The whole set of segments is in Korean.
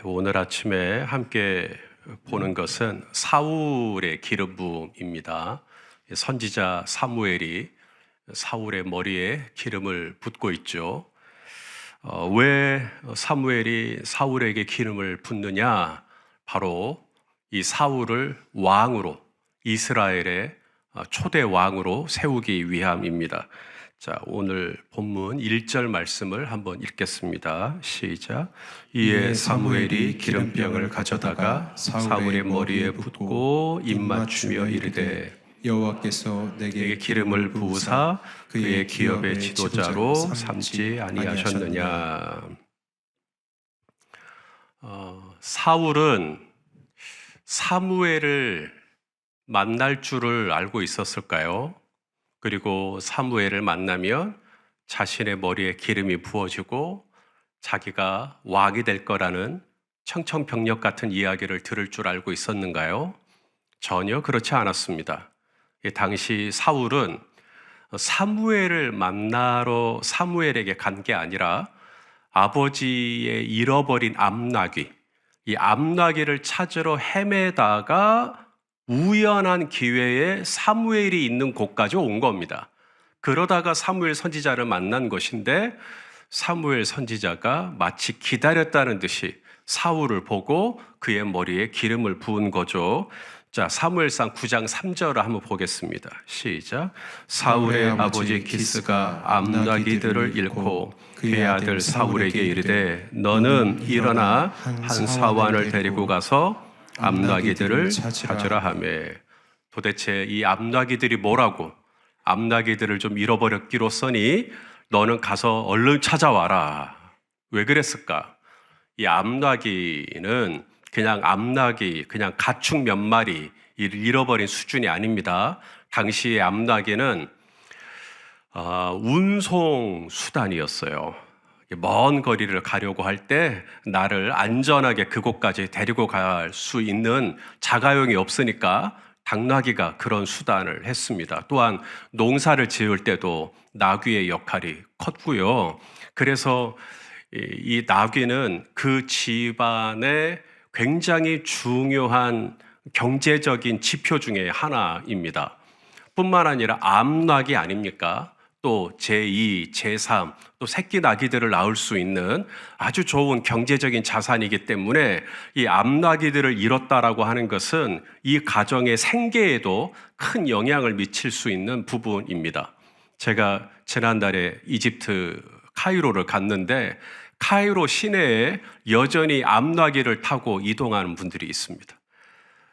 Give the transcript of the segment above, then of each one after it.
오늘 아침에 함께 보는 것은 사울의 기름 부음입니다. 선지자 사무엘이 사울의 머리에 기름을 붓고 있죠. 왜 사무엘이 사울에게 기름을 붓느냐? 바로 이 사울을 왕으로, 이스라엘의 초대 왕으로 세우기 위함입니다. 자, 오늘 본문 1절 말씀을 한번 읽겠습니다. 시작. 이에 사무엘이 기름병을 가져다가 사울의 머리에 붓고 입맞추며 이르되 여호와께서 내게 기름을 부으사 그의 기업의 지도자로 삼지 아니하셨느냐. 사울은 사무엘을 만날 줄을 알고 있었을까요? 그리고 사무엘을 만나면 자신의 머리에 기름이 부어지고 자기가 왕이 될 거라는 청천벽력 같은 이야기를 들을 줄 알고 있었는가요? 전혀 그렇지 않았습니다. 당시 사울은 사무엘을 만나러 사무엘에게 간 게 아니라 아버지의 잃어버린 암나귀, 이 암나귀를 찾으러 헤매다가 우연한 기회에 사무엘이 있는 곳까지 온 겁니다. 그러다가 사무엘 선지자를 만난 것인데 사무엘 선지자가 마치 기다렸다는 듯이 사울을 보고 그의 머리에 기름을 부은 거죠. 자, 사무엘상 9장 3절을 한번 보겠습니다. 시작. 사울의 아버지 기스가 암나귀들을 잃고 그의 아들 사울에게 이르되 너는 일어나 한 사환을 데리고 가서 암나귀들을 찾으라 하매. 도대체 이 암나귀들이 뭐라고? 암나귀들을 좀 잃어버렸기로써니 너는 가서 얼른 찾아와라. 왜 그랬을까? 이 암나귀는 그냥 암나귀, 그냥 가축 몇 마리 잃어버린 수준이 아닙니다. 당시의 암나귀는 운송 수단이었어요. 먼 거리를 가려고 할 때 나를 안전하게 그곳까지 데리고 갈 수 있는 자가용이 없으니까 당나귀가 그런 수단을 했습니다. 또한 농사를 지을 때도 나귀의 역할이 컸고요. 그래서 이 나귀는 그 집안의 굉장히 중요한 경제적인 지표 중에 하나입니다. 뿐만 아니라 암나귀 아닙니까? 또 제2, 제3, 또 새끼 나귀들을 낳을 수 있는 아주 좋은 경제적인 자산이기 때문에 이 암나귀들을 잃었다라고 하는 것은 이 가정의 생계에도 큰 영향을 미칠 수 있는 부분입니다. 제가 지난달에 이집트 카이로를 갔는데 카이로 시내에 여전히 암나귀를 타고 이동하는 분들이 있습니다.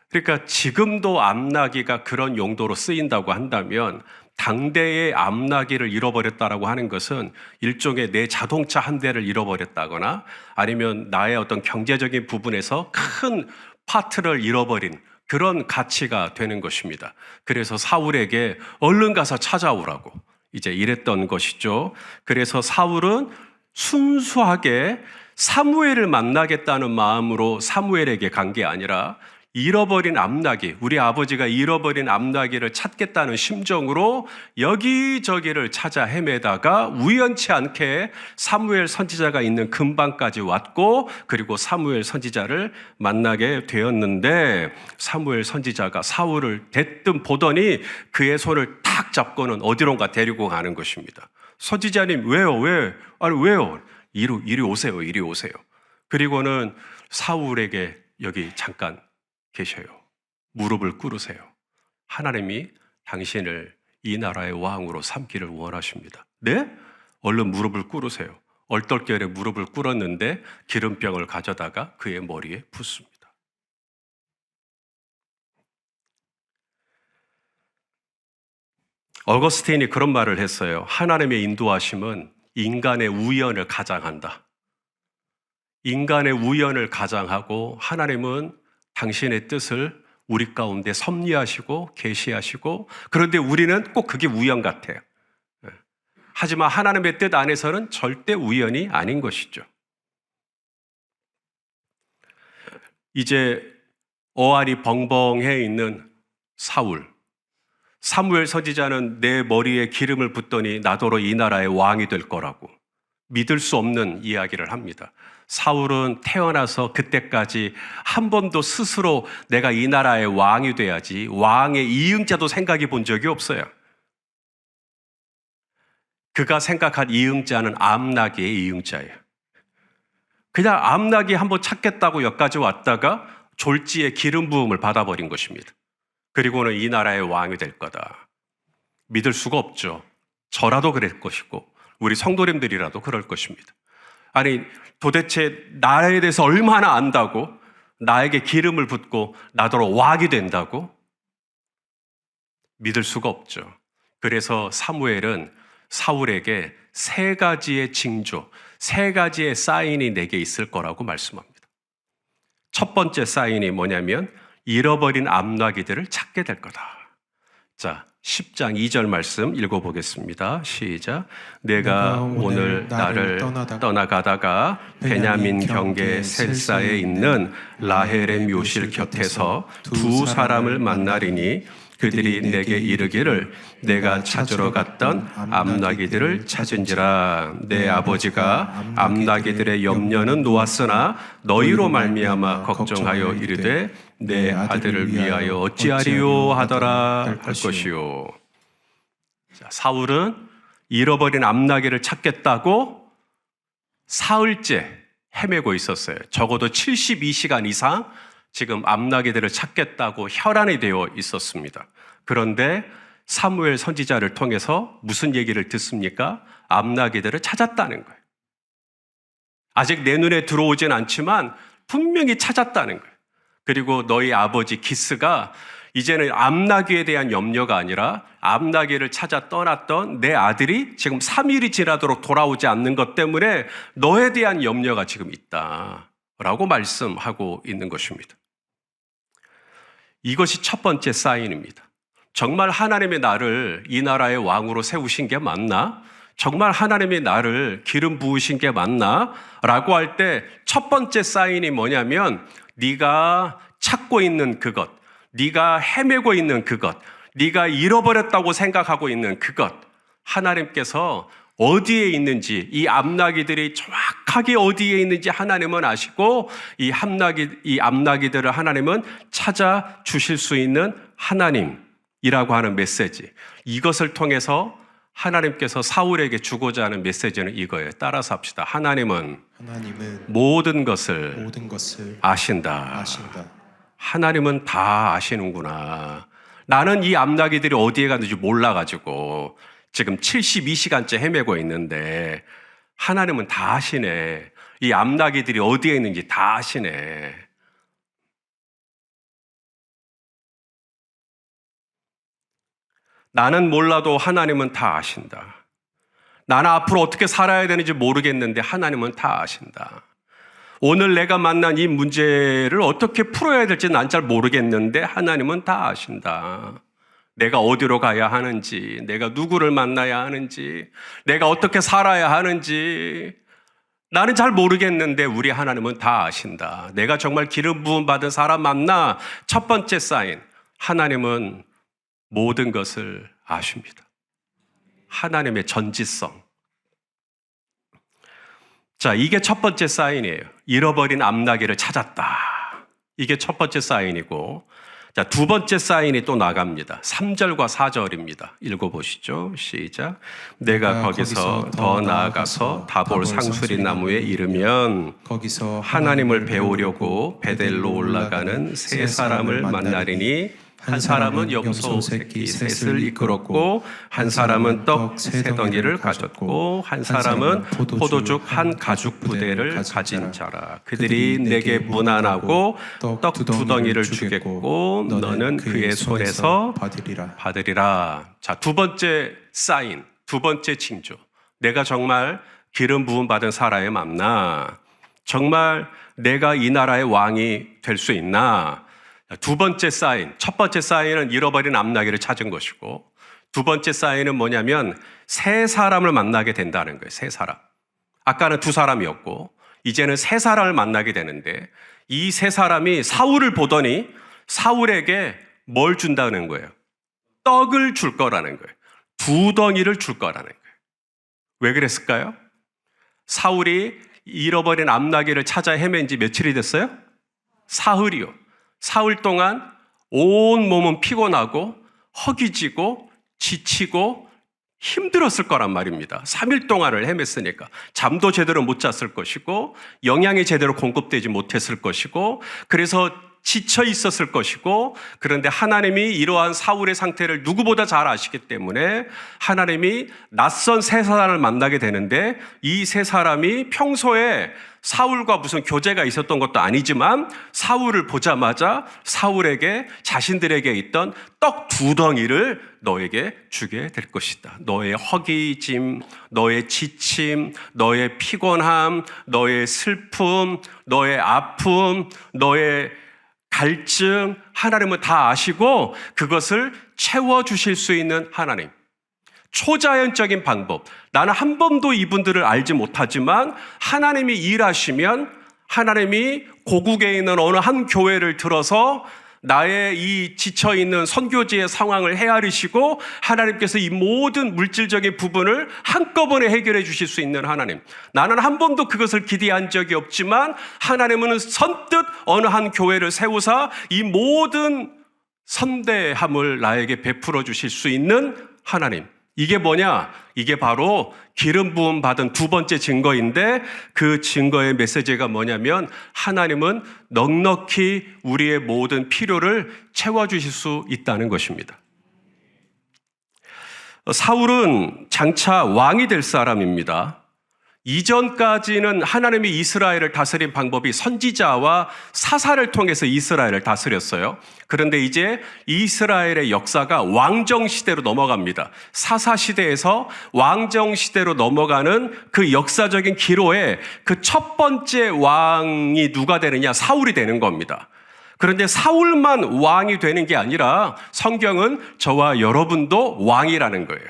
그러니까 지금도 암나귀가 그런 용도로 쓰인다고 한다면 당대의 암나귀를 잃어버렸다라고 하는 것은 일종의 내 자동차 한 대를 잃어버렸다거나 아니면 나의 어떤 경제적인 부분에서 큰 파트를 잃어버린 그런 가치가 되는 것입니다. 그래서 사울에게 얼른 가서 찾아오라고 이제 이랬던 것이죠. 그래서 사울은 순수하게 사무엘을 만나겠다는 마음으로 사무엘에게 간 게 아니라 잃어버린 암나귀, 우리 아버지가 잃어버린 암나귀를 찾겠다는 심정으로 여기저기를 찾아 헤매다가 우연치 않게 사무엘 선지자가 있는 근방까지 왔고 그리고 사무엘 선지자를 만나게 되었는데 사무엘 선지자가 사울을 대뜸 보더니 그의 손을 탁 잡고는 어디론가 데리고 가는 것입니다. 선지자님 왜요? 왜요? 이리 오세요. 이리 오세요. 그리고는 사울에게 여기 잠깐 계셔요. 무릎을 꿇으세요. 하나님이 당신을 이 나라의 왕으로 삼기를 원하십니다. 네? 얼른 무릎을 꿇으세요. 얼떨결에 무릎을 꿇었는데 기름병을 가져다가 그의 머리에 붓습니다. 어거스틴이 그런 말을 했어요. 하나님의 인도하심은 인간의 우연을 가장한다. 인간의 우연을 가장하고 하나님은 당신의 뜻을 우리 가운데 섭리하시고 계시하시고 그런데 우리는 꼭 그게 우연 같아요. 하지만 하나님의 뜻 안에서는 절대 우연이 아닌 것이죠. 이제 어안이 벙벙해 있는 사무엘 선지자는 내 머리에 기름을 붓더니 나더러 이 나라의 왕이 될 거라고 믿을 수 없는 이야기를 합니다. 사울은 태어나서 그때까지 한 번도 스스로 내가 이 나라의 왕이 돼야지, 왕의 이응자도 생각해 본 적이 없어요. 그가 생각한 이응자는 암나기의 이응자예요. 그냥 암나기 한번 찾겠다고 여기까지 왔다가 졸지에 기름 부음을 받아버린 것입니다. 그리고는 이 나라의 왕이 될 거다. 믿을 수가 없죠. 저라도 그럴 것이고 우리 성도님들이라도 그럴 것입니다. 아니, 도대체 나에 대해서 얼마나 안다고 나에게 기름을 붓고 나더러 왕이 된다고? 믿을 수가 없죠. 그래서 사무엘은 사울에게 3가지의 징조, 3가지의 사인이 내게 있을 거라고 말씀합니다. 첫 번째 사인이 뭐냐면 잃어버린 암나기들을 찾게 될 거다. 자, 10장 2절 말씀 읽어보겠습니다. 시작. 내가 오늘 나를 떠나가다가 베냐민 경계 셀사에 있는 라헬의 묘실 곁에서 2 사람을 만나리니 그들이 내게 이르기를 내가 찾으러 갔던 암나기들을 찾은지라. 내 아버지가 암나기들의 염려는 놓았으나 너희로 말미암아 걱정하여 이르되 내 아들을 위하여 어찌하리요 하더라 할 것이요. 자, 사울은 잃어버린 암나기를 찾겠다고 사흘째 헤매고 있었어요. 적어도 72시간 이상 지금 암나기들을 찾겠다고 혈안이 되어 있었습니다. 그런데 사무엘 선지자를 통해서 무슨 얘기를 듣습니까? 암나기들을 찾았다는 거예요. 아직 내 눈에 들어오진 않지만 분명히 찾았다는 거예요. 그리고 너희 아버지 기스가 이제는 암나기에 대한 염려가 아니라 암나기를 찾아 떠났던 내 아들이 지금 3일이 지나도록 돌아오지 않는 것 때문에 너에 대한 염려가 지금 있다라고 말씀하고 있는 것입니다. 이것이 첫 번째 사인입니다. 정말 하나님의 나를 이 나라의 왕으로 세우신 게 맞나? 정말 하나님이 나를 기름 부으신 게 맞나? 라고 할 때 첫 번째 사인이 뭐냐면 네가 찾고 있는 그것, 네가 헤매고 있는 그것, 네가 잃어버렸다고 생각하고 있는 그것, 하나님께서 어디에 있는지, 이 암나기들이 정확하게 어디에 있는지 하나님은 아시고 이 암나기들을 하나님은 찾아 주실 수 있는 하나님이라고 하는 메시지, 이것을 통해서 하나님께서 사울에게 주고자 하는 메시지는 이거예요. 따라서 합시다. 하나님은 모든 것을 아신다. 하나님은 다 아시는구나. 나는 이 암나기들이 어디에 갔는지 몰라가지고 지금 72시간째 헤매고 있는데 하나님은 다 아시네. 이 암나기들이 어디에 있는지 다 아시네. 나는 몰라도 하나님은 다 아신다. 나는 앞으로 어떻게 살아야 되는지 모르겠는데 하나님은 다 아신다. 오늘 내가 만난 이 문제를 어떻게 풀어야 될지 난 잘 모르겠는데 하나님은 다 아신다. 내가 어디로 가야 하는지, 내가 누구를 만나야 하는지, 내가 어떻게 살아야 하는지 나는 잘 모르겠는데 우리 하나님은 다 아신다. 내가 정말 기름 부음 받은 사람 맞나? 첫 번째 사인, 하나님은 모든 것을 아십니다. 하나님의 전지성. 자, 이게 첫 번째 사인이에요. 잃어버린 암나기를 찾았다. 이게 첫 번째 사인이고, 자, 두 번째 사인이 또 나갑니다. 3절과 4절입니다. 읽어보시죠. 시작. 내가 거기서 더 나아가서 다볼 상수리 나무에 이르면 거기서 하나님을 배우려고 베델로 올라가는 3사람을 만나리니 한 사람은 염소 새끼 셋을 이끌었고 한 사람은 떡 3덩이를 가졌고 한 사람은 포도죽 한 가죽 부대를 가진 자라. 그들이 내게 문안하고 떡 2덩이를 주겠고 너는 그의 손에서 받으리라. 자, 두 번째 사인, 두 번째 징조. 내가 정말 기름 부음 받은 사람이 맞나? 정말 내가 이 나라의 왕이 될 수 있나? 두 번째 사인, 첫 번째 사인은 잃어버린 암나기를 찾은 것이고, 두 번째 사인은 뭐냐면 3사람을 만나게 된다는 거예요. 3사람. 아까는 2사람이었고 이제는 3사람을 만나게 되는데 이 3사람이 사울을 보더니 사울에게 뭘 준다는 거예요? 떡을 줄 거라는 거예요. 2덩이를 줄 거라는 거예요. 왜 그랬을까요? 사울이 잃어버린 암나귀를 찾아 헤맨 지 며칠이 됐어요? 사흘이요. 사흘 동안 온 몸은 피곤하고 허기지고 지치고 힘들었을 거란 말입니다. 3일 동안을 헤맸으니까 잠도 제대로 못 잤을 것이고 영양이 제대로 공급되지 못했을 것이고 그래서 지쳐 있었을 것이고, 그런데 하나님이 이러한 사울의 상태를 누구보다 잘 아시기 때문에 하나님이 낯선 세 사람을 만나게 되는데, 이 세 사람이 평소에 사울과 무슨 교제가 있었던 것도 아니지만 사울을 보자마자 사울에게 자신들에게 있던 떡 2덩이를 너에게 주게 될 것이다. 너의 허기짐, 너의 지침, 너의 피곤함, 너의 슬픔, 너의 아픔, 너의 갈증, 하나님은 다 아시고 그것을 채워주실 수 있는 하나님. 초자연적인 방법. 나는 한 번도 이분들을 알지 못하지만 하나님이 일하시면 하나님이 고국에 있는 어느 한 교회를 들어서 나의 이 지쳐있는 선교지의 상황을 헤아리시고 하나님께서 이 모든 물질적인 부분을 한꺼번에 해결해 주실 수 있는 하나님. 나는 한 번도 그것을 기대한 적이 없지만 하나님은 선뜻 어느 한 교회를 세우사 이 모든 선대함을 나에게 베풀어 주실 수 있는 하나님. 이게 뭐냐? 이게 바로 기름 부음 받은 두 번째 증거인데, 그 증거의 메시지가 뭐냐면 하나님은 넉넉히 우리의 모든 필요를 채워주실 수 있다는 것입니다. 사울은 장차 왕이 될 사람입니다. 이전까지는 하나님이 이스라엘을 다스린 방법이 선지자와 사사를 통해서 이스라엘을 다스렸어요. 그런데 이제 이스라엘의 역사가 왕정시대로 넘어갑니다. 사사시대에서 왕정시대로 넘어가는 그 역사적인 기로에 그 첫 번째 왕이 누가 되느냐? 사울이 되는 겁니다. 그런데 사울만 왕이 되는 게 아니라 성경은 저와 여러분도 왕이라는 거예요.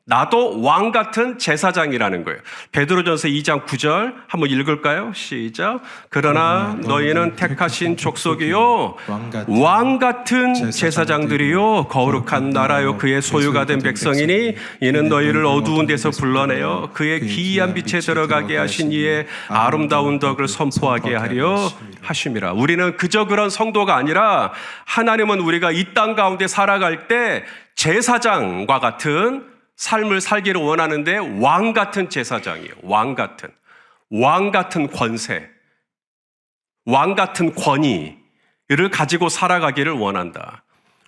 나도 왕 같은 제사장이라는 거예요. 베드로전서 2장 9절 한번 읽을까요? 시작. 그러나 너희는 택하신 족속이요 왕 같은 제사장들이요 거룩한 나라요 그의 소유가 된 백성이니 이는 너희를 어두운 데서 불러내어 그의 기이한 빛에 들어가게 하신 이의 아름다운 덕을 선포하게 하려 하심이라. 우리는 그저 그런 성도가 아니라 하나님은 우리가 이 땅 가운데 살아갈 때 제사장과 같은 삶을 살기를 원하는데 왕 같은 제사장이에요. 왕 같은 권세, 왕 같은 권위를 가지고 살아가기를 원한다.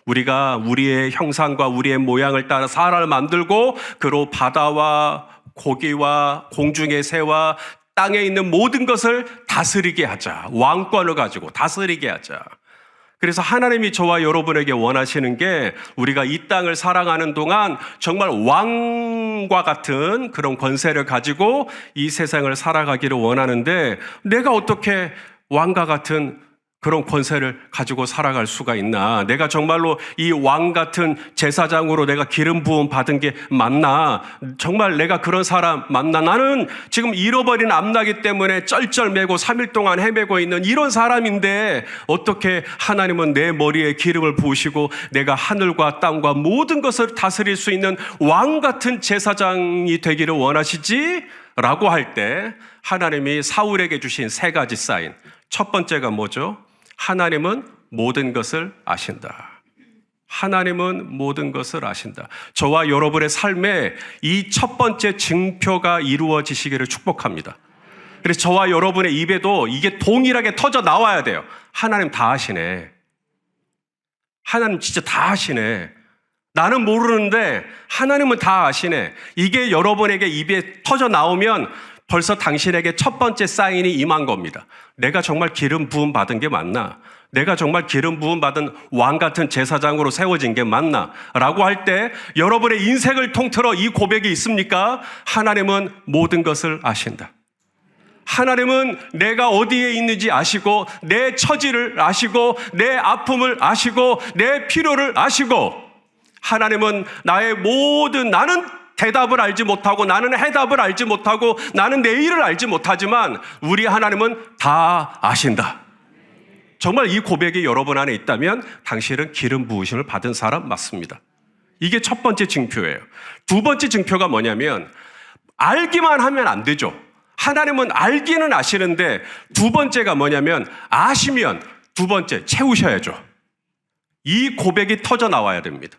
우리가 우리의 형상과 우리의 모양을 따라 사람을 만들고 그로 바다와 고기와 공중의 새와 땅에 있는 모든 것을 다스리게 하자. 왕권을 가지고 다스리게 하자. 그래서 하나님이 저와 여러분에게 원하시는 게 우리가 이 땅을 살아가는 동안 정말 왕과 같은 그런 권세를 가지고 이 세상을 살아가기를 원하는데, 내가 어떻게 왕과 같은 그런 권세를 가지고 살아갈 수가 있나? 내가 정말로 이 왕 같은 제사장으로 내가 기름 부음 받은 게 맞나? 정말 내가 그런 사람 맞나? 나는 지금 잃어버린 암나기 때문에 쩔쩔매고 3일 동안 헤매고 있는 이런 사람인데 어떻게 하나님은 내 머리에 기름을 부으시고 내가 하늘과 땅과 모든 것을 다스릴 수 있는 왕 같은 제사장이 되기를 원하시지? 라고 할 때 하나님이 사울에게 주신 3가지 사인. 첫 번째가 뭐죠? 하나님은 모든 것을 아신다. 하나님은 모든 것을 아신다. 저와 여러분의 삶에 이 첫 번째 증표가 이루어지시기를 축복합니다. 그래서 저와 여러분의 입에도 이게 동일하게 터져 나와야 돼요. 하나님 다 아시네. 하나님 진짜 다 아시네. 나는 모르는데 하나님은 다 아시네. 이게 여러분에게 입에 터져 나오면 벌써 당신에게 첫 번째 사인이 임한 겁니다. 내가 정말 기름 부음 받은 게 맞나? 내가 정말 기름 부음 받은 왕 같은 제사장으로 세워진 게 맞나? 라고 할 때 여러분의 인생을 통틀어 이 고백이 있습니까? 하나님은 모든 것을 아신다. 하나님은 내가 어디에 있는지 아시고 내 처지를 아시고 내 아픔을 아시고 내 필요를 아시고, 하나님은 나의 모든, 나는 대답을 알지 못하고 나는 해답을 알지 못하고 나는 내일을 알지 못하지만 우리 하나님은 다 아신다. 정말 이 고백이 여러분 안에 있다면 당신은 기름 부으심을 받은 사람 맞습니다. 이게 첫 번째 증표예요. 두 번째 증표가 뭐냐면 알기만 하면 안 되죠. 하나님은 알기는 아시는데 두 번째가 뭐냐면 아시면 두 번째 채우셔야죠. 이 고백이 터져 나와야 됩니다.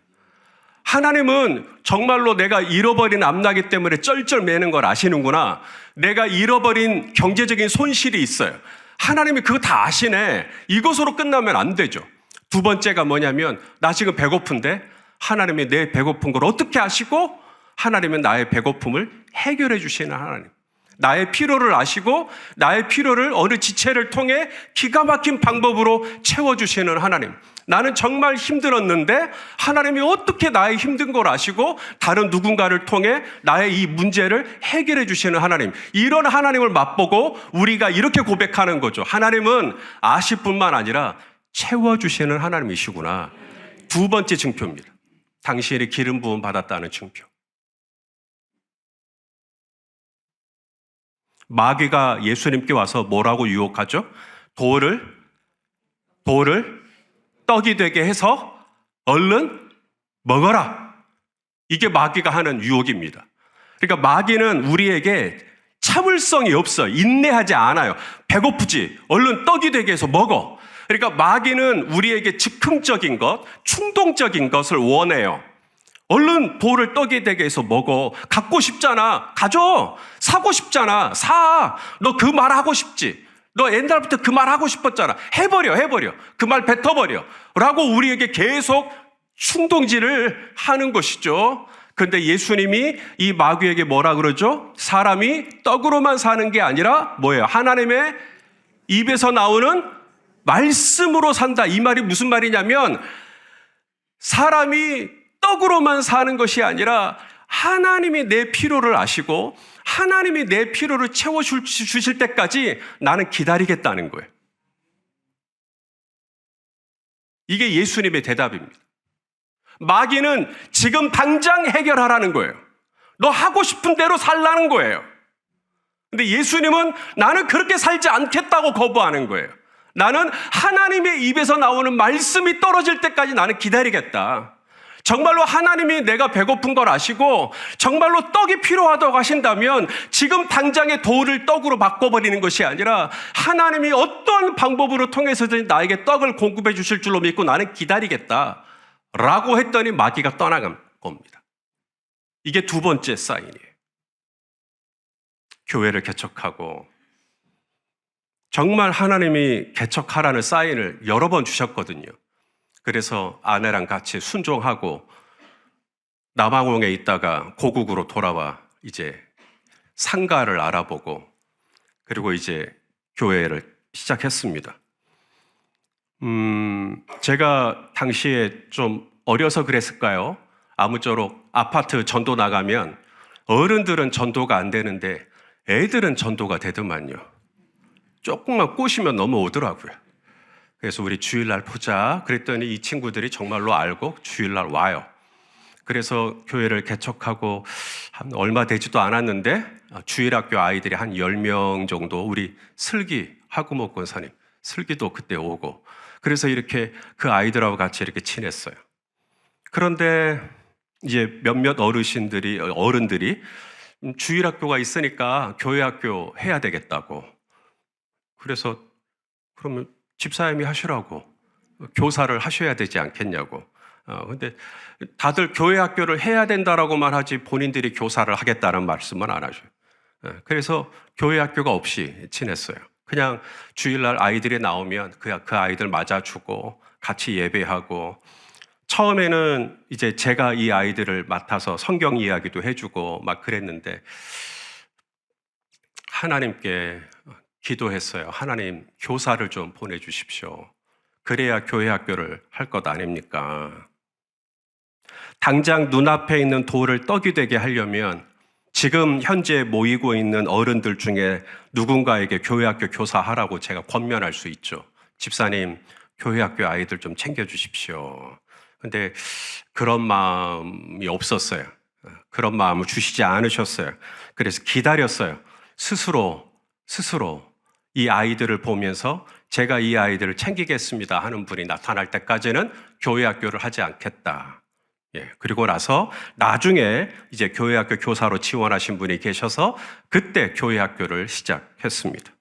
하나님은 정말로 내가 잃어버린 앞나기 때문에 쩔쩔매는 걸 아시는구나. 내가 잃어버린 경제적인 손실이 있어요. 하나님이 그거 다 아시네. 이것으로 끝나면 안 되죠. 두 번째가 뭐냐면 나 지금 배고픈데 하나님이 내 배고픈 걸 어떻게 아시고 하나님은 나의 배고픔을 해결해 주시는 하나님. 나의 필요를 아시고 나의 필요를 어느 지체를 통해 기가 막힌 방법으로 채워주시는 하나님. 나는 정말 힘들었는데 하나님이 어떻게 나의 힘든 걸 아시고 다른 누군가를 통해 나의 이 문제를 해결해 주시는 하나님. 이런 하나님을 맛보고 우리가 이렇게 고백하는 거죠. 하나님은 아실 뿐만 아니라 채워주시는 하나님이시구나. 두 번째 증표입니다. 당신이 기름 부음 받았다는 증표. 마귀가 예수님께 와서 뭐라고 유혹하죠? 돌을 떡이 되게 해서 얼른 먹어라. 이게 마귀가 하는 유혹입니다. 그러니까 마귀는 우리에게 참을성이 없어. 인내하지 않아요. 배고프지? 얼른 떡이 되게 해서 먹어. 그러니까 마귀는 우리에게 즉흥적인 것, 충동적인 것을 원해요. 얼른 돌을 떡이 되게 해서 먹어. 갖고 싶잖아. 가져. 사고 싶잖아. 사. 너 그 말 하고 싶지. 너 옛날부터 그 말 하고 싶었잖아. 해버려. 그 말 뱉어버려. 라고 우리에게 계속 충동질을 하는 것이죠. 그런데 예수님이 이 마귀에게 뭐라 그러죠? 사람이 떡으로만 사는 게 아니라 뭐예요? 하나님의 입에서 나오는 말씀으로 산다. 이 말이 무슨 말이냐면 사람이 떡으로만 사는 것이 아니라 하나님이 내 필요를 아시고 하나님이 내 필요를 채워주실 때까지 나는 기다리겠다는 거예요. 이게 예수님의 대답입니다. 마귀는 지금 당장 해결하라는 거예요. 너 하고 싶은 대로 살라는 거예요. 근데 예수님은 나는 그렇게 살지 않겠다고 거부하는 거예요. 나는 하나님의 입에서 나오는 말씀이 떨어질 때까지 나는 기다리겠다. 정말로 하나님이 내가 배고픈 걸 아시고 정말로 떡이 필요하다고 하신다면 지금 당장의 돌을 떡으로 바꿔버리는 것이 아니라 하나님이 어떤 방법으로 통해서든 나에게 떡을 공급해 주실 줄로 믿고 나는 기다리겠다 라고 했더니 마귀가 떠나간 겁니다. 이게 두 번째 사인이에요. 교회를 개척하고 정말 하나님이 개척하라는 사인을 여러 번 주셨거든요. 그래서 아내랑 같이 순종하고 남아공에 있다가 고국으로 돌아와 이제 상가를 알아보고 그리고 이제 교회를 시작했습니다. 제가 당시에 좀 어려서 그랬을까요? 아무쪼록 아파트 전도 나가면 어른들은 전도가 안 되는데 애들은 전도가 되더만요. 조금만 꼬시면 넘어오더라고요. 그래서 우리 주일날 보자 그랬더니 이 친구들이 정말로 알고 주일날 와요. 그래서 교회를 개척하고 한 얼마 되지도 않았는데 주일학교 아이들이 한 10명 정도 우리 슬기 하구목 권사님 슬기도 그때 오고 그래서 이렇게 그 아이들하고 같이 이렇게 친했어요. 그런데 이제 몇몇 어른들이 주일학교가 있으니까 교회학교 해야 되겠다고 그래서 그러면 집사님이 하시라고 교사를 하셔야 되지 않겠냐고. 근데 다들 교회 학교를 해야 된다라고만 하지 본인들이 교사를 하겠다는 말씀은 안 하셔요. 그래서 교회 학교가 없이 지냈어요. 그냥 주일날 아이들이 나오면 그 아이들 맞아주고 같이 예배하고 처음에는 이제 제가 이 아이들을 맡아서 성경 이야기도 해주고 막 그랬는데 하나님께 기도했어요. 하나님, 교사를 좀 보내주십시오. 그래야 교회 학교를 할 것 아닙니까? 당장 눈앞에 있는 돌을 떡이 되게 하려면 지금 현재 모이고 있는 어른들 중에 누군가에게 교회 학교 교사하라고 제가 권면할 수 있죠. 집사님, 교회 학교 아이들 좀 챙겨주십시오. 근데 그런 마음이 없었어요. 그런 마음을 주시지 않으셨어요. 그래서 기다렸어요. 스스로 이 아이들을 보면서 제가 이 아이들을 챙기겠습니다 하는 분이 나타날 때까지는 교회 학교를 하지 않겠다. 그리고 나서 나중에 이제 교회학교 교사로 지원하신 분이 계셔서 그때 교회학교를 시작했습니다.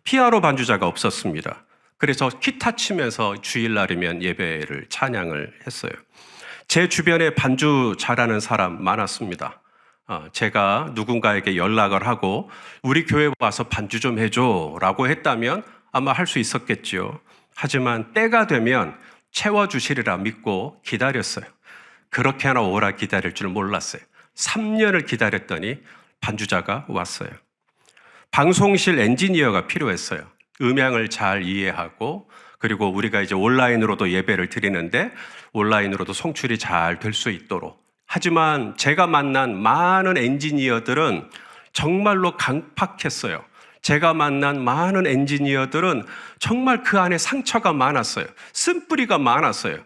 피아노 반주자가 없었습니다. 그래서 기타 치면서 주일날이면 예배를 찬양을 했어요. 제 주변에 반주 잘하는 사람 많았습니다. 제가 누군가에게 연락을 하고 우리 교회 와서 반주 좀 해줘 라고 했다면 아마 할 수 있었겠죠. 하지만 때가 되면 채워주시리라 믿고 기다렸어요. 그렇게 하나 오라 기다릴 줄 몰랐어요. 3년을 기다렸더니 반주자가 왔어요. 방송실 엔지니어가 필요했어요. 음향을 잘 이해하고 그리고 우리가 이제 온라인으로도 예배를 드리는데 온라인으로도 송출이 잘 될 수 있도록. 하지만 제가 만난 많은 엔지니어들은 정말로 강팍했어요. 제가 만난 많은 엔지니어들은 정말 그 안에 상처가 많았어요. 쓴뿌리가 많았어요.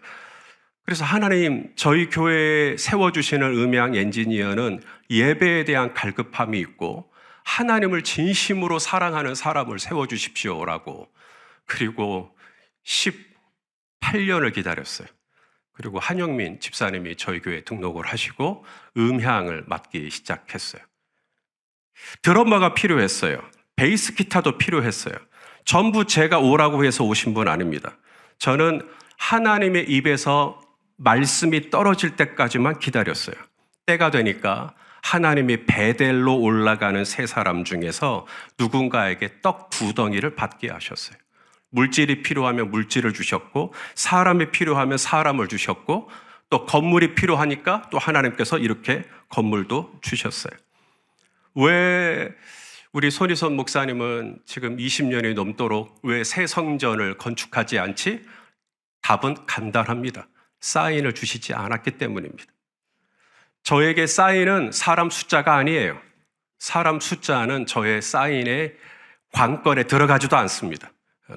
그래서 하나님, 저희 교회에 세워주시는 음향 엔지니어는 예배에 대한 갈급함이 있고 하나님을 진심으로 사랑하는 사람을 세워주십시오라고. 그리고 18년을 기다렸어요. 그리고 한영민 집사님이 저희 교회에 등록을 하시고 음향을 맡기 시작했어요. 드러머가 필요했어요. 베이스 기타도 필요했어요. 전부 제가 오라고 해서 오신 분 아닙니다. 저는 하나님의 입에서 말씀이 떨어질 때까지만 기다렸어요. 때가 되니까 하나님이 베델로 올라가는 세 사람 중에서 누군가에게 떡 2덩이를 받게 하셨어요. 물질이 필요하면 물질을 주셨고 사람이 필요하면 사람을 주셨고 또 건물이 필요하니까 또 하나님께서 이렇게 건물도 주셨어요. 왜 우리 손희선 목사님은 지금 20년이 넘도록 왜 새 성전을 건축하지 않지? 답은 간단합니다. 사인을 주시지 않았기 때문입니다. 저에게 사인은 사람 숫자가 아니에요. 사람 숫자는 저의 사인의 관건에 들어가지도 않습니다.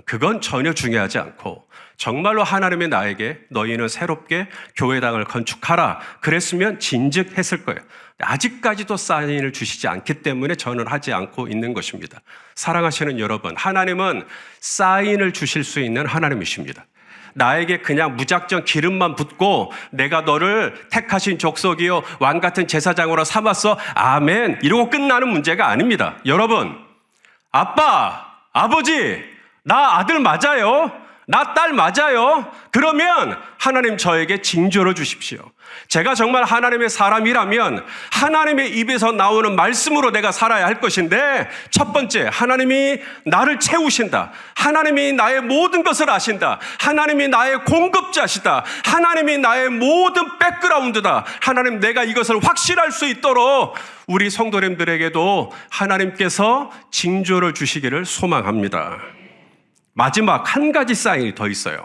그건 전혀 중요하지 않고 정말로 하나님이 나에게 너희는 새롭게 교회당을 건축하라 그랬으면 진즉했을 거예요. 아직까지도 사인을 주시지 않기 때문에 저는 하지 않고 있는 것입니다. 사랑하시는 여러분, 하나님은 사인을 주실 수 있는 하나님이십니다. 나에게 그냥 무작정 기름만 붓고 내가 너를 택하신 족속이요 왕 같은 제사장으로 삼았어 아멘 이러고 끝나는 문제가 아닙니다. 여러분, 아빠, 아버지, 나 아들 맞아요? 나 딸 맞아요? 그러면 하나님 저에게 징조를 주십시오. 제가 정말 하나님의 사람이라면 하나님의 입에서 나오는 말씀으로 내가 살아야 할 것인데 첫 번째, 하나님이 나를 채우신다. 하나님이 나의 모든 것을 아신다. 하나님이 나의 공급자시다. 하나님이 나의 모든 백그라운드다. 하나님, 내가 이것을 확실할 수 있도록 우리 성도님들에게도 하나님께서 징조를 주시기를 소망합니다. 마지막 한 가지 사인이 더 있어요.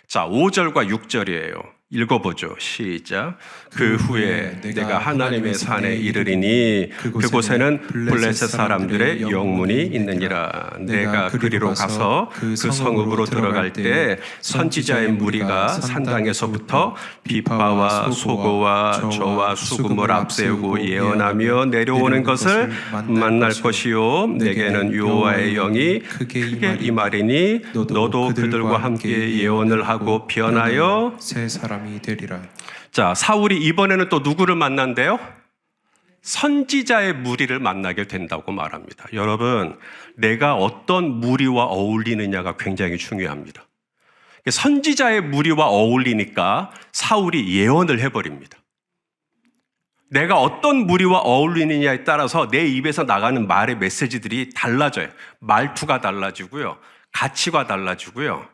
자, 5절과 6절이에요. 읽어보죠. 시작. 그 후에 내가 하나님의 산에 이르리니 그곳에는 블레셋 사람들의 영문이 있느니라. 내가 그리로 가서 그 성읍으로 들어갈 때 선지자의 무리가 산당에서부터 비파와 소고와 저와 수금을 앞세우고 예언하며 내려오는 것을 만날 것이요 내게는 여호와의 영이 크게 임하리니 너도 그들과 함께 예언을 하고 변하여 새 사람이 되리라. 자, 사울이 이번에는 또 누구를 만난대요? 선지자의 무리를 만나게 된다고 말합니다. 여러분, 내가 어떤 무리와 어울리느냐가 굉장히 중요합니다. 선지자의 무리와 어울리니까 사울이 예언을 해버립니다. 내가 어떤 무리와 어울리느냐에 따라서 내 입에서 나가는 말의 메시지들이 달라져요. 말투가 달라지고요. 가치가 달라지고요.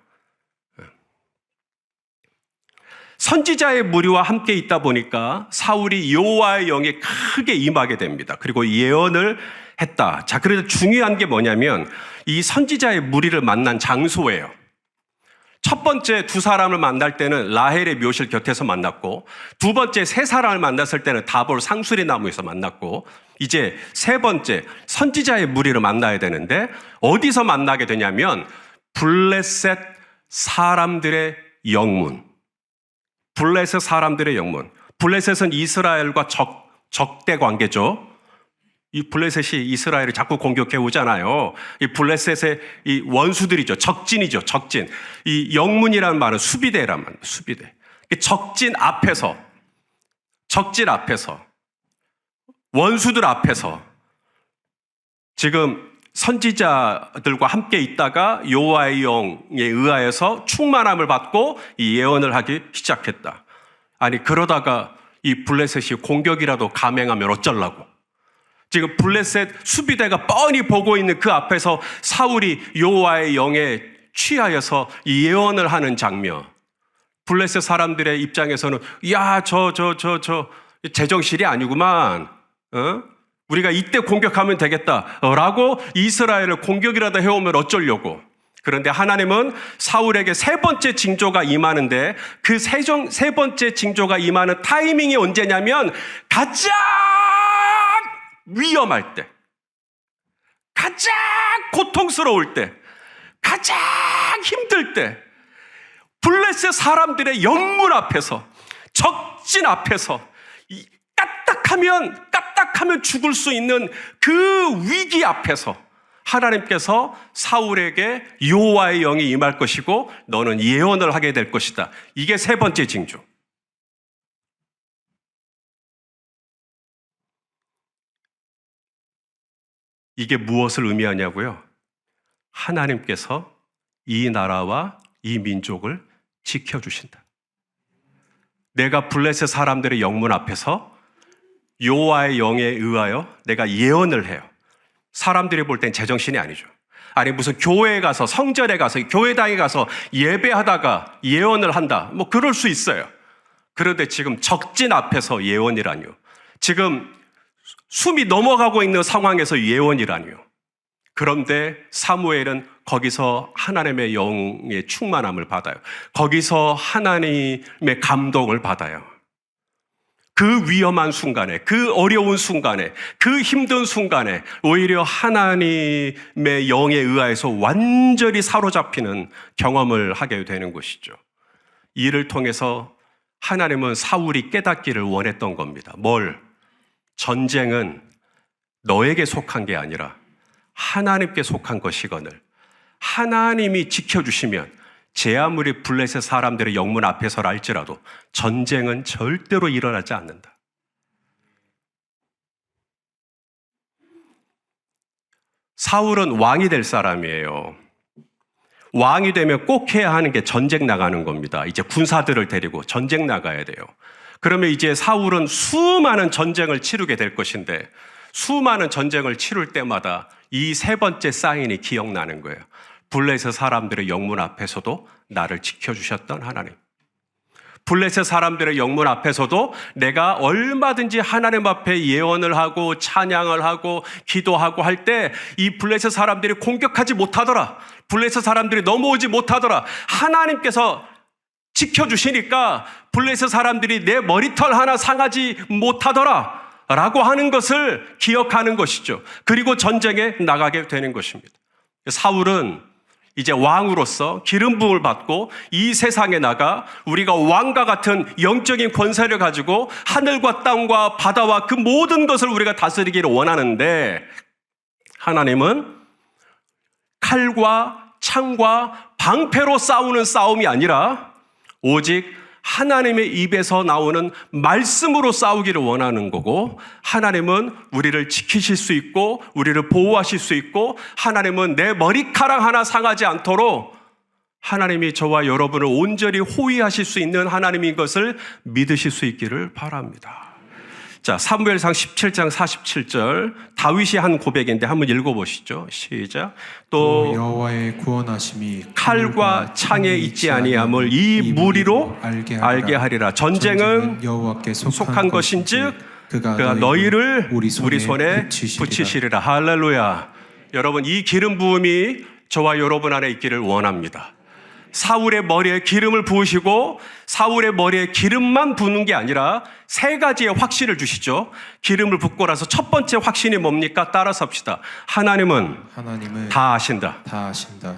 선지자의 무리와 함께 있다 보니까 사울이 여호와의 영에 크게 임하게 됩니다. 그리고 예언을 했다. 자, 그래서 중요한 게 뭐냐면 이 선지자의 무리를 만난 장소예요. 첫 번째 두 사람을 만날 때는 라헬의 묘실 곁에서 만났고 두 번째 세 사람을 만났을 때는 다볼 상수리 나무에서 만났고 이제 세 번째 선지자의 무리를 만나야 되는데 어디서 만나게 되냐면 블레셋 사람들의 영문. 블레셋 사람들의 영문. 블레셋은 이스라엘과 적대 관계죠. 이 블레셋이 이스라엘을 자꾸 공격해 오잖아요. 이 블레셋의 이 원수들이죠. 적진이죠. 적진. 이 영문이라는 말은 수비대란 말이에요. 수비대. 적진 앞에서 적진 앞에서, 원수들 앞에서 지금 선지자들과 함께 있다가 여호와의 영에 의하여서 충만함을 받고 이 예언을 하기 시작했다. 아니 그러다가 이 블레셋이 공격이라도 감행하면 어쩌려고. 지금 블레셋 수비대가 뻔히 보고 있는 그 앞에서 사울이 여호와의 영에 취하여서 이 예언을 하는 장면. 블레셋 사람들의 입장에서는 야, 저 제정신이 아니구만. 우리가 이때 공격하면 되겠다라고 이스라엘을 공격이라도 해오면 어쩌려고. 그런데 하나님은 사울에게 세 번째 징조가 임하는데 그 세 번째 징조가 임하는 타이밍이 언제냐면 가장 위험할 때, 가장 고통스러울 때, 가장 힘들 때, 블레셋 사람들의 영문 앞에서, 적진 앞에서 까딱하면 죽을 수 있는 그 위기 앞에서 하나님께서 사울에게 여호와의 영이 임할 것이고 너는 예언을 하게 될 것이다. 이게 세 번째 징조. 이게 무엇을 의미하냐고요? 하나님께서 이 나라와 이 민족을 지켜주신다. 내가 블레셋 사람들의 영문 앞에서 여호와의 영에 의하여 내가 예언을 해요. 사람들이 볼 땐 제정신이 아니죠. 아니 무슨 교회에 가서 성전에 가서 교회당에 가서 예배하다가 예언을 한다. 뭐 그럴 수 있어요. 그런데 지금 적진 앞에서 예언이라니요. 지금 숨이 넘어가고 있는 상황에서 예언이라니요. 그런데 사무엘은 거기서 하나님의 영의 충만함을 받아요. 거기서 하나님의 감동을 받아요. 그 위험한 순간에, 그 어려운 순간에, 그 힘든 순간에 오히려 하나님의 영에 의하여서 완전히 사로잡히는 경험을 하게 되는 것이죠. 이를 통해서 하나님은 사울이 깨닫기를 원했던 겁니다. 뭘? 전쟁은 너에게 속한 게 아니라 하나님께 속한 것이거늘 하나님이 지켜주시면 제 아무리 블레셋 사람들의 영문 앞에서라 할지라도 전쟁은 절대로 일어나지 않는다. 사울은 왕이 될 사람이에요. 왕이 되면 꼭 해야 하는 게 전쟁 나가는 겁니다. 이제 군사들을 데리고 전쟁 나가야 돼요. 그러면 이제 사울은 수많은 전쟁을 치르게 될 것인데 수많은 전쟁을 치를 때마다 이 세 번째 사인이 기억나는 거예요. 블레셋 사람들의 영문 앞에서도 나를 지켜주셨던 하나님. 블레셋 사람들의 영문 앞에서도 내가 얼마든지 하나님 앞에 예언을 하고 찬양을 하고 기도하고 할 때 이 블레셋 사람들이 공격하지 못하더라. 블레셋 사람들이 넘어오지 못하더라. 하나님께서 지켜주시니까 블레셋 사람들이 내 머리털 하나 상하지 못하더라 라고 하는 것을 기억하는 것이죠. 그리고 전쟁에 나가게 되는 것입니다. 사울은 이제 왕으로서 기름 부음을 받고 이 세상에 나가 우리가 왕과 같은 영적인 권세를 가지고 하늘과 땅과 바다와 그 모든 것을 우리가 다스리기를 원하는데 하나님은 칼과 창과 방패로 싸우는 싸움이 아니라 오직 하나님의 입에서 나오는 말씀으로 싸우기를 원하는 거고 하나님은 우리를 지키실 수 있고 우리를 보호하실 수 있고 하나님은 내 머리카락 하나 상하지 않도록 하나님이 저와 여러분을 온전히 호위하실 수 있는 하나님인 것을 믿으실 수 있기를 바랍니다. 자, 사무엘상 17장 47절 다윗이 한 고백인데 한번 읽어보시죠. 시작. 또 여호와의 구원하심이 칼과 창에 있지 아니함을 이 무리로 알게 하리라. 전쟁은 여호와께 속한 것인즉 그가 너희를 우리 손에 붙이시리라. 할렐루야. 여러분 이 기름 부음이 저와 여러분 안에 있기를 원합니다. 사울의 머리에 기름을 부으시고 사울의 머리에 기름만 부는 게 아니라 세 가지의 확신을 주시죠. 기름을 붓고 나서 첫 번째 확신이 뭡니까? 따라서 합시다. 하나님은 다 아신다. 다 아신다.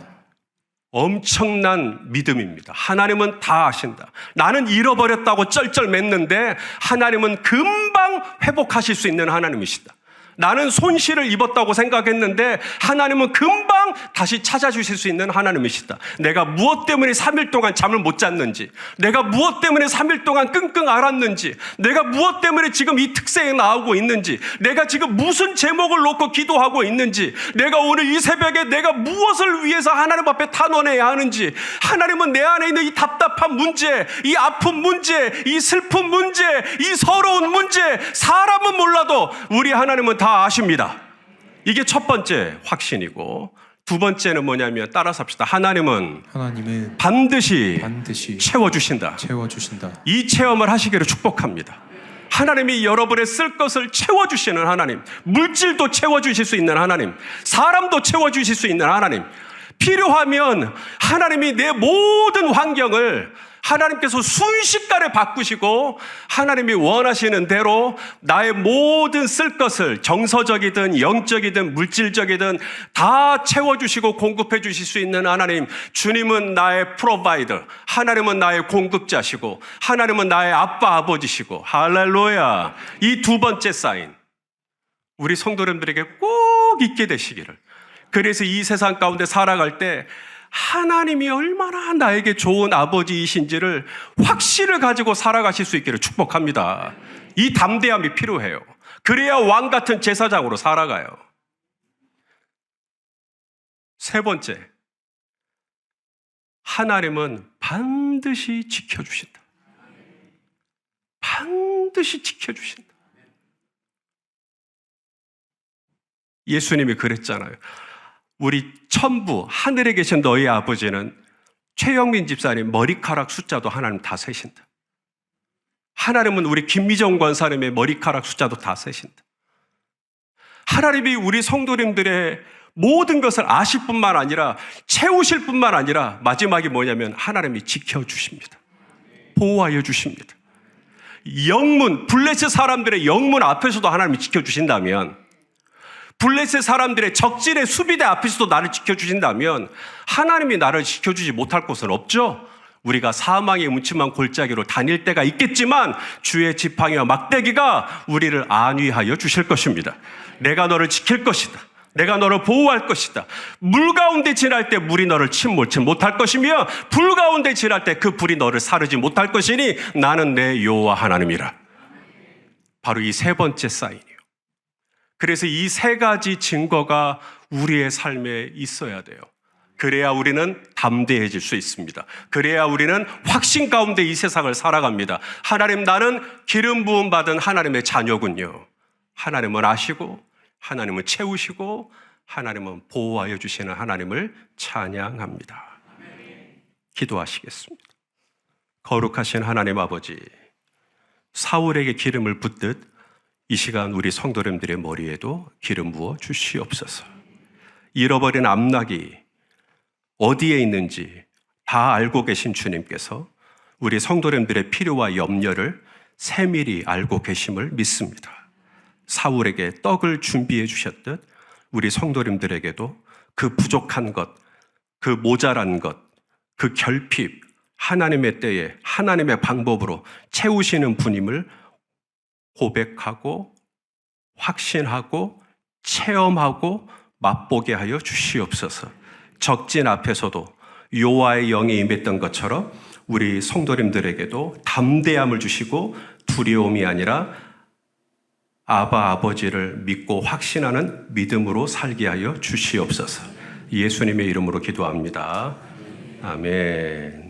엄청난 믿음입니다. 하나님은 다 아신다. 나는 잃어버렸다고 쩔쩔맸는데 하나님은 금방 회복하실 수 있는 하나님이시다. 나는 손실을 입었다고 생각했는데 하나님은 금방 다시 찾아주실 수 있는 하나님이시다. 내가 무엇 때문에 3일 동안 잠을 못 잤는지, 내가 무엇 때문에 3일 동안 끙끙 앓았는지, 내가 무엇 때문에 지금 이 특세에 나오고 있는지, 내가 지금 무슨 제목을 놓고 기도하고 있는지, 내가 오늘 이 새벽에 내가 무엇을 위해서 하나님 앞에 탄원해야 하는지, 하나님은 내 안에 있는 이 답답한 문제, 이 아픈 문제, 이 슬픈 문제, 이 서러운 문제, 사람은 몰라도 우리 하나님은 다 아십니다. 이게 첫 번째 확신이고, 두 번째는 뭐냐면 따라서 합시다. 하나님은 반드시 채워주신다. 이 체험을 하시기를 축복합니다. 하나님이 여러분의 쓸 것을 채워주시는 하나님, 물질도 채워주실 수 있는 하나님, 사람도 채워주실 수 있는 하나님, 필요하면 하나님이 내 모든 환경을 하나님께서 순식간에 바꾸시고 하나님이 원하시는 대로 나의 모든 쓸 것을 정서적이든 영적이든 물질적이든 다 채워주시고 공급해 주실 수 있는 하나님, 주님은 나의 프로바이더, 하나님은 나의 공급자시고 하나님은 나의 아빠 아버지시고, 할렐루야. 이 두 번째 사인 우리 성도님들에게 꼭 있게 되시기를. 그래서 이 세상 가운데 살아갈 때 하나님이 얼마나 나에게 좋은 아버지이신지를 확신을 가지고 살아가실 수 있기를 축복합니다. 이 담대함이 필요해요. 그래야 왕 같은 제사장으로 살아가요. 세 번째, 하나님은 반드시 지켜주신다. 반드시 지켜주신다. 예수님이 그랬잖아요. 우리 천부 하늘에 계신 너희 아버지는 최영민 집사님 머리카락 숫자도 하나님 다 세신다. 하나님은 우리 김미정 권사님의 머리카락 숫자도 다 세신다. 하나님이 우리 성도님들의 모든 것을 아실 뿐만 아니라 채우실 뿐만 아니라 마지막이 뭐냐면 하나님이 지켜주십니다. 보호하여 주십니다. 영문, 블레셋 사람들의 영문 앞에서도 하나님이 지켜주신다면, 블레셋 사람들의 적진의 수비대 앞에서도 나를 지켜주신다면 하나님이 나를 지켜주지 못할 곳은 없죠. 우리가 사망의 음침한 골짜기로 다닐 때가 있겠지만 주의 지팡이와 막대기가 우리를 안위하여 주실 것입니다. 내가 너를 지킬 것이다. 내가 너를 보호할 것이다. 물 가운데 지날 때 물이 너를 침몰치 못할 것이며 불 가운데 지날 때 그 불이 너를 사르지 못할 것이니 나는 내 여호와 하나님이라. 바로 이 세 번째 사인이에요. 그래서 이 세 가지 증거가 우리의 삶에 있어야 돼요. 그래야 우리는 담대해질 수 있습니다. 그래야 우리는 확신 가운데 이 세상을 살아갑니다. 하나님, 나는 기름 부음 받은 하나님의 자녀군요. 하나님은 아시고, 하나님은 채우시고, 하나님은 보호하여 주시는 하나님을 찬양합니다. 기도하시겠습니다. 거룩하신 하나님 아버지, 사울에게 기름을 붓듯 이 시간 우리 성도님들의 머리에도 기름 부어 주시옵소서. 잃어버린 암낙이 어디에 있는지 다 알고 계신 주님께서 우리 성도님들의 필요와 염려를 세밀히 알고 계심을 믿습니다. 사울에게 떡을 준비해 주셨듯 우리 성도님들에게도 그 부족한 것, 그 모자란 것, 그 결핍, 하나님의 때에 하나님의 방법으로 채우시는 분임을 고백하고 확신하고 체험하고 맛보게 하여 주시옵소서. 적진 앞에서도 여호와의 영이 임했던 것처럼 우리 성도님들에게도 담대함을 주시고 두려움이 아니라 아바 아버지를 믿고 확신하는 믿음으로 살게 하여 주시옵소서. 예수님의 이름으로 기도합니다. 아멘.